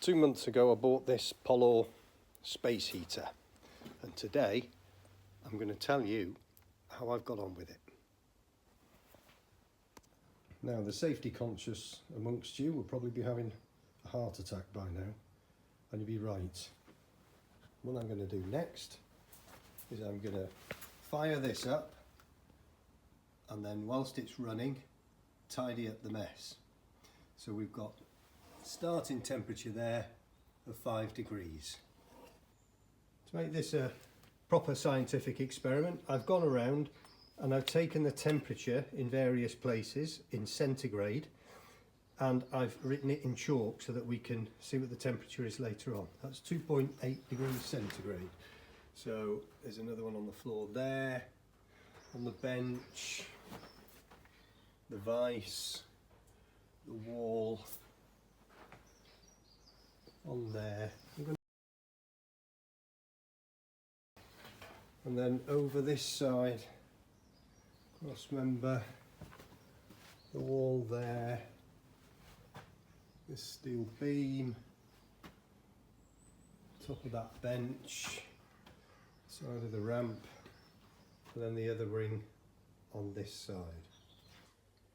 2 months ago I bought this Pollor Space Heater, and today I'm going to tell you how I've got on with it. Now, the safety conscious amongst you will probably be having a heart attack by now, and you'll be right. What I'm going to do next is I'm going to fire this up, and then whilst it's running, tidy up the mess. So we've got starting temperature there of 5 degrees. To make this a proper scientific experiment, I've gone around and I've taken the temperature in various places in centigrade, and I've written it in chalk so that we can see what the temperature is later on. That's 2.8 degrees centigrade. So there's another one on the floor there, on the bench, the vise, the wall, on there. And then over this side, cross member, the wall there, this steel beam, top of that bench, side of the ramp, and then the other ring on this side.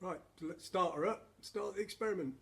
Right, so let's start her up, start the experiment.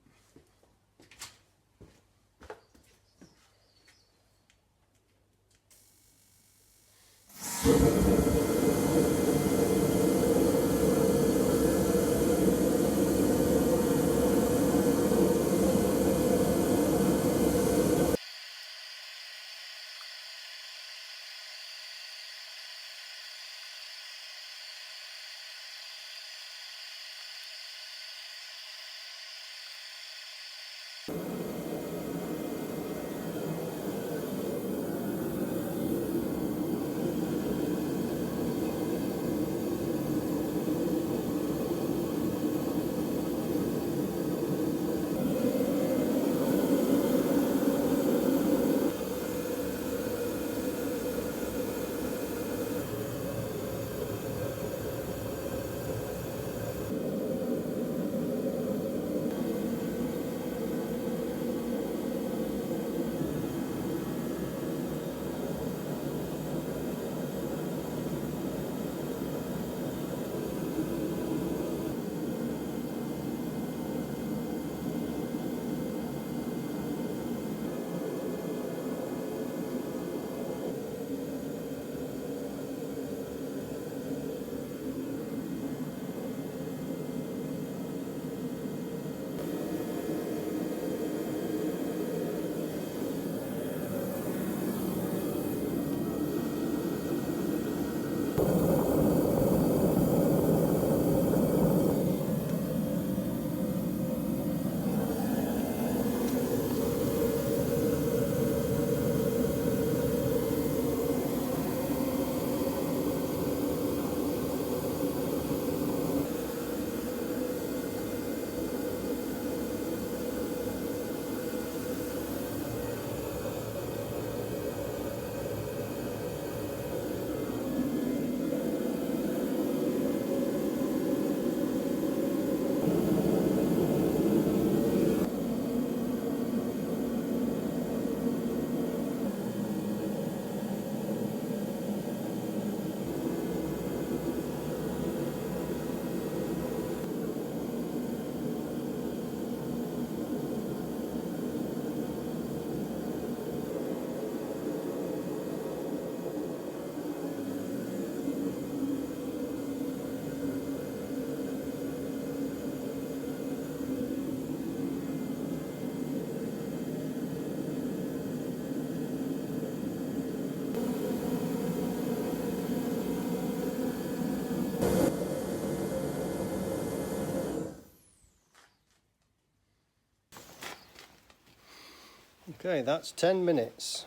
Okay, that's 10 minutes.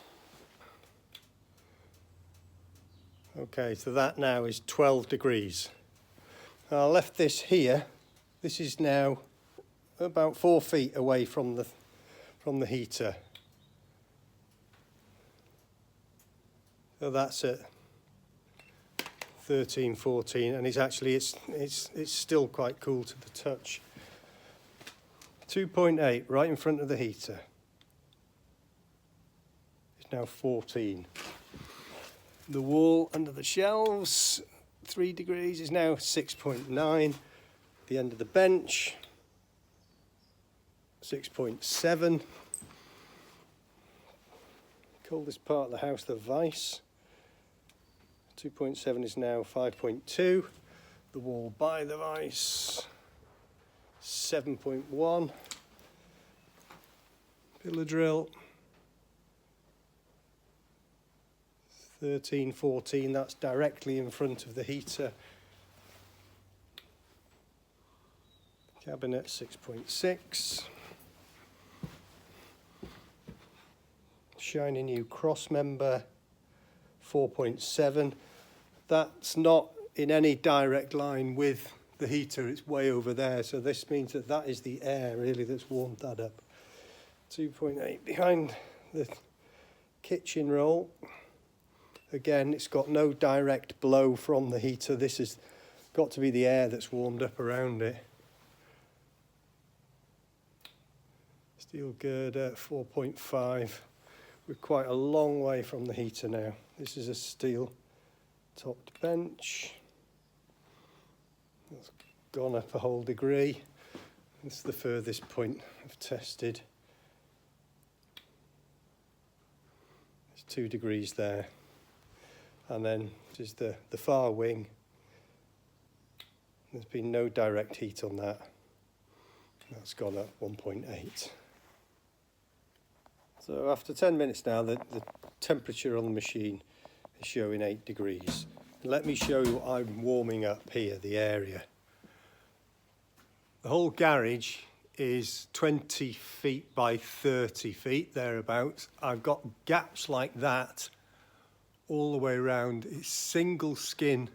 Okay, so that now is 12 degrees. I left this here. This is now about 4 feet away from the heater. So that's at 13, 14, and it's still quite cool to the touch. 2.8 right in front of the heater. It's now 14. The wall under the shelves, 3 degrees, is now 6.9. The end of the bench, 6.7. Coldest part of the house, the vise, 2.7 is now 5.2. The wall by the vise, 7.1. Pillar drill, 13, 14, that's directly in front of the heater. Cabinet, 6.6. Shiny new cross member, 4.7. That's not in any direct line with the heater, it's way over there, so this means that that is the air really that's warmed that up. 2.8 behind the kitchen roll. Again, it's got no direct blow from the heater, this has got to be the air that's warmed up around it. Steel girder, 4.5. We're quite a long way from the heater now. This is a steel topped bench. It's gone up a whole degree. This is the furthest point I've tested. There's 2 degrees there. And then this is the far wing. There's been no direct heat on that. That's gone up 1.8. So after 10 minutes now, the temperature on the machine is showing 8 degrees. Let me show you what I'm warming up here, the area. The whole garage is 20 feet by 30 feet, thereabouts. I've got gaps like that all the way around. It's single skin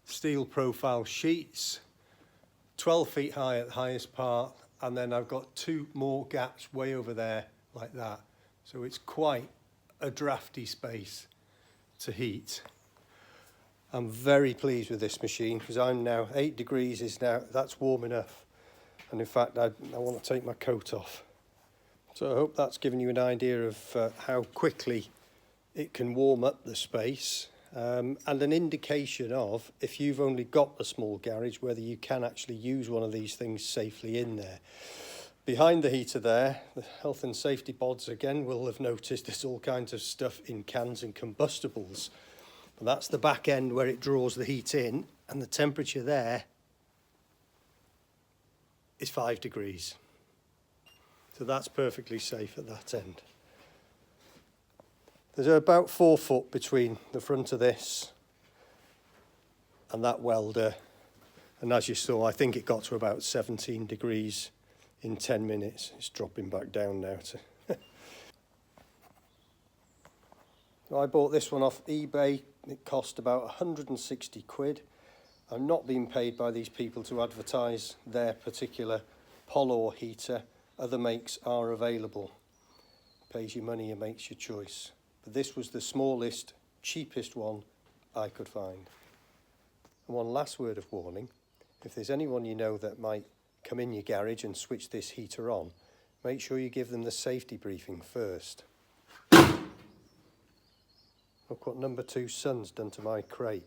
steel profile sheets, 12 feet high at the highest part, and then I've got 2 more gaps way over there like that. So it's quite a drafty space to heat. I'm very pleased with this machine because I'm now 8 degrees is now, that's warm enough. And in fact, I want to take my coat off. So I hope that's given you an idea of how quickly it can warm up the space, and an indication of, if you've only got a small garage, whether you can actually use one of these things safely in there. Behind the heater there, the health and safety bods again will have noticed there's all kinds of stuff in cans and combustibles. And that's the back end where it draws the heat in, and the temperature there is 5 degrees. So that's perfectly safe at that end. There's about 4 foot between the front of this and that welder. And as you saw, I think it got to about 17 degrees in 10 minutes. It's dropping back down now. I bought this one off eBay. It cost about 160 quid. I'm not being paid by these people to advertise their particular Pollor heater. Other makes are available. Pays you money and makes your choice. But this was the smallest, cheapest one I could find. And one last word of warning. If there's anyone you know that might come in your garage and switch this heater on, make sure you give them the safety briefing first. Look what number 2 son's done to my crate.